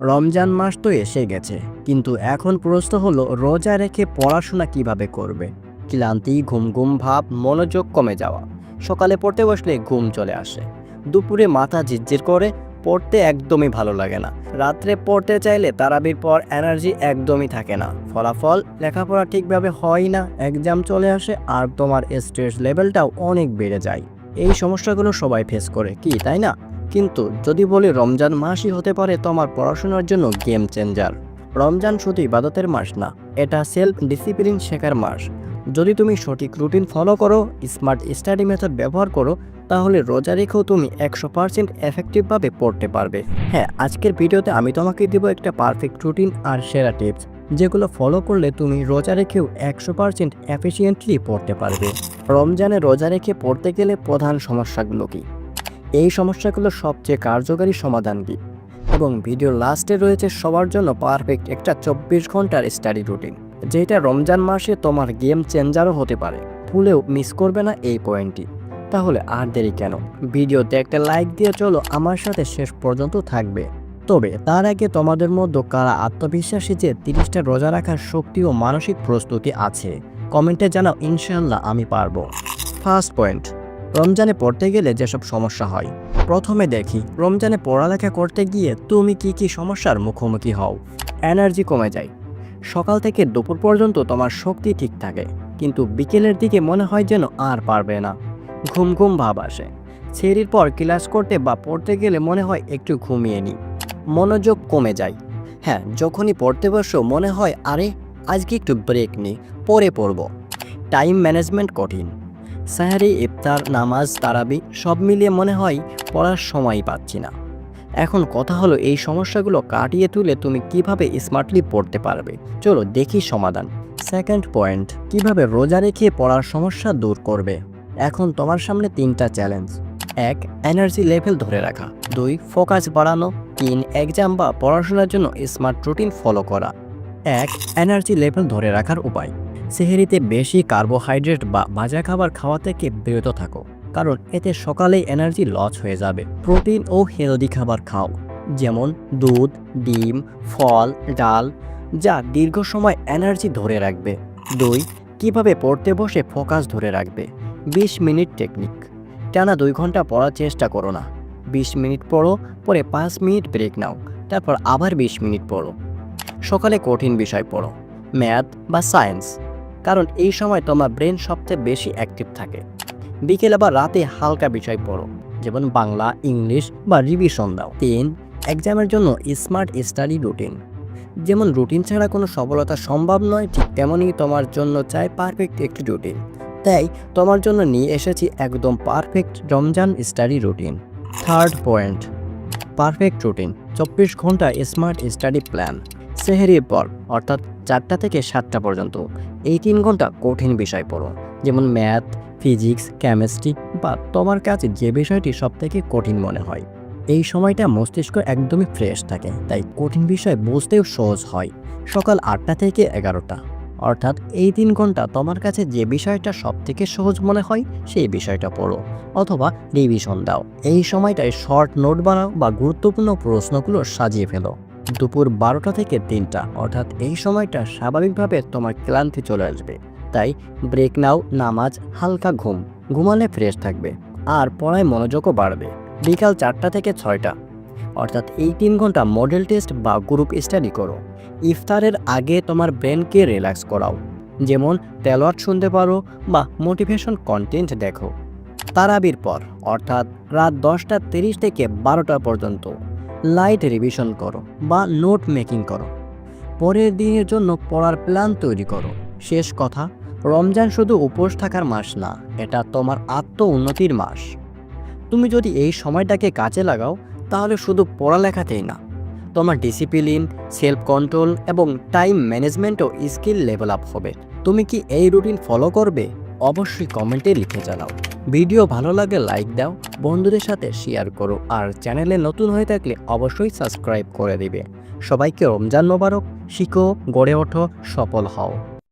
রমজান মাস তো এসে গেছে, কিন্তু এখন প্রশ্ন হলো রোজা রেখে পড়াশোনা কিভাবে করবে। ক্লান্তি, ঘুম ঘুম ভাব, মনোযোগ কমে যাওয়া, সকালে পড়তে বসলে ঘুম চলে আসে, দুপুরে মাথা ঝিরঝির করে, পড়তে একদমই ভালো লাগে না, রাত্রে পড়তে চাইলে তারাবির পর এনার্জি একদমই থাকে না, ফলাফল লেখাপড়া ঠিকভাবে হয় না, এক্সাম চলে আসে আর তোমার স্ট্রেস লেভেলটাও অনেক বেড়ে যায়। এই সমস্যাগুলো সবাই ফেস করে, কি তাই না? কিন্তু যদি বলি রমজান মাসই হতে পারে তোমার পড়াশোনার জন্য গেম চেঞ্জার। রমজান শুধু ইবাদতের মাস না, এটা সেলফ ডিসিপ্লিন শেখার মাস। যদি তুমি সঠিক রুটিন ফলো করো, স্মার্ট স্টাডি মেথড ব্যবহার করো, তাহলে রোজা রেখেও তুমি 100% এফেক্টিভভাবে পড়তে পারবে। হ্যাঁ, আজকের ভিডিওতে আমি তোমাকে দেবো একটা পারফেক্ট রুটিন আর সেরা টিপস, যেগুলো ফলো করলে তুমি রোজা রেখেও 100% এফিসিয়েন্টলি পড়তে পারবে। রমজানে রোজা রেখে পড়তে গেলে প্রধান সমস্যাগুলো কি, এই সমস্যাগুলো সবচেয়ে কার্যকারী সমাধান কি, এবং ভিডিওর লাস্টে রয়েছে সবার জন্য পারফেক্ট একটা 24 ঘন্টার স্টাডি রুটিন, যেটা রমজান মাসে তোমার গেম চেঞ্জারও হতে পারে। ভুলেও মিস করবে না এই পয়েন্টটি। তাহলে আর দেরি কেন, ভিডিওতে একটা লাইক দিয়ে চলো আমার সাথে শেষ পর্যন্ত থাকবে। তবে তার আগে তোমাদের মধ্যে কারা আত্মবিশ্বাসী যে 30টা রোজা রাখার শক্তি ও মানসিক প্রস্তুতি আছে, কমেন্টে জানাও, ইনশাআল্লাহ আমি পারবো। ফার্স্ট পয়েন্ট, রমজানে পড়তে গেলে যেসব সমস্যা হয়। প্রথমে দেখি রমজানে পড়ালেখা করতে গিয়ে তুমি কি কি সমস্যার মুখোমুখি হও। এনার্জি কমে যায়, সকাল থেকে দুপুর পর্যন্ত তোমার শক্তি ঠিক থাকে, কিন্তু বিকেলের দিকে মনে হয় যেন আর পারবে না। ঘুম ঘুম ভাব আসে, সেহরির পর ক্লাস করতে বা পড়তে গেলে মনে হয় একটু ঘুমিয়ে নিই। মনোযোগ কমে যায়, হ্যাঁ যখনই পড়তে বসো মনে হয় আরে আজকে একটু ব্রেক নিই, পরে পড়ব। টাইম ম্যানেজমেন্ট কঠিন, সাহারি, ইফতার, নামাজ, তারাবি সব মিলিয়ে মনে হয় পড়ার সময়ই পাচ্ছি না। এখন কথা হলো এই সমস্যাগুলো কাটিয়ে তুলে তুমি কিভাবে স্মার্টলি পড়তে পারবে। চলো দেখি সমাধান। সেকেন্ড পয়েন্ট, কিভাবে রোজা রেখে পড়ার সমস্যা দূর করবে। এখন তোমার সামনে 3টা চ্যালেঞ্জ। 1. এনার্জি লেভেল ধরে রাখা। 2. ফোকাস বাড়ানো। 3. এক্সাম বা পড়াশোনার জন্য স্মার্ট রুটিন ফলো করা। 1. এনার্জি লেভেল ধরে রাখার উপায়। সেহরিতে বেশি কার্বোহাইড্রেট বা ভাজা খাবার খাওয়া থেকে বিরত থাকো, কারণ এতে সকালেই এনার্জি লস হয়ে যাবে। প্রোটিন ও হেলদি খাবার খাও, যেমন দুধ, ডিম, ফল, ডাল, যা দীর্ঘ সময় এনার্জি ধরে রাখবে। 2. কিভাবে পড়তে বসে ফোকাস ধরে রাখবে। 20 মিনিট টেকনিক। টানা 2 ঘন্টা পড়ার চেষ্টা করো না, 20 মিনিট পড়ো, পরে 5 মিনিট ব্রেক নাও, তারপর আবার 20 মিনিট পড়ো। সকালে কঠিন বিষয় পড়ো, ম্যাথ বা সায়েন্স, কারণ এই সময় তোমার ব্রেন সবচেয়ে বেশি অ্যাক্টিভ থাকে। বিকেলে বা রাতে হালকা বিষয় পড়ো, যেমন বাংলা, ইংলিশ বা রিভিশন দাও। 3. এক্সামের জন্য স্মার্ট স্টাডি রুটিন। যেমন রুটিন ছাড়া কোনো সফলতা সম্ভব নয়, ঠিক তেমনই তোমার জন্য চাই পারফেক্ট একটি রুটিন। তাই তোমার জন্য নিয়ে এসেছি একদম perfect Ramzan study routine. Third point, perfect routine, 24 ঘন্টা স্মার্ট স্টাডি প্ল্যান। সেহরির পর অর্থাৎ 4টা থেকে 7টা পর্যন্ত এই 3 ঘন্টা কঠিন বিষয় পড়ো, যেমন ম্যাথ, ফিজিক্স, কেমিস্ট্রি বা তোমার কাছে যে বিষয়টি সবথেকে কঠিন মনে হয়। এই সময়টা মস্তিষ্ক একদমই ফ্রেশ থাকে, তাই কঠিন বিষয় বুঝতেও সহজ হয়। সকাল 8টা থেকে 11টা, অর্থাৎ এই 3 ঘন্টা তোমার কাছে যে বিষয়টা সবথেকে সহজ মনে হয় সেই বিষয়টা পড়ো অথবা রিভিশন দাও। এই সময়টায় শর্ট নোট বানাও বা গুরুত্বপূর্ণ প্রশ্নগুলো সাজিয়ে ফেলো। দুপুর 12টা থেকে 3টা, অর্থাৎ এই সময়টা স্বাভাবিকভাবে তোমার ক্লান্তি চলে আসবে, তাই ব্রেক নাও, নামাজ, হালকা ঘুমালে ফ্রেশ থাকবে আর পড়ায় মনোযোগও বাড়বে। বিকাল 4টা থেকে 6টা, অর্থাৎ এই 3 ঘন্টা মডেল টেস্ট বা গ্রুপ স্টাডি করো। ইফতারের আগে তোমার ব্রেনকে রিল্যাক্স করাও, যেমন তেলাওয়াত শুনতে পারো বা মোটিভেশন কন্টেন্ট দেখো। তারাবির পর অর্থাৎ রাত 10:30 থেকে 12টা পর্যন্ত লাইট রিভিশন করো বা নোট মেকিং করো। পরের দিনের জন্য পড়ার প্ল্যান তৈরি করো। শেষ কথা, রমজান শুধু উপোস থাকার মাস না, এটা তোমার আত্ম উন্নতির মাস। তুমি যদি এই সময়টাকে কাজে লাগাও, তাহলে শুধু পড়ালেখাতেই না, তোমার ডিসিপ্লিন, সেলফ কন্ট্রোল এবং টাইম ম্যানেজমেন্টও স্কিল লেভেল আপ হবে। তুমি কি এই রুটিন ফলো করবে? অবশ্যই কমেন্টে লিখে জানাও। ভিডিও ভালো লাগে লাইক দাও, বন্ধুদের সাথে শেয়ার করো, আর চ্যানেলে নতুন হয়ে থাকলে অবশ্যই সাবস্ক্রাইব করে দিবে। সবাইকে রমজান মোবারক। শিখো, গড়ে ওঠো, সফল হও।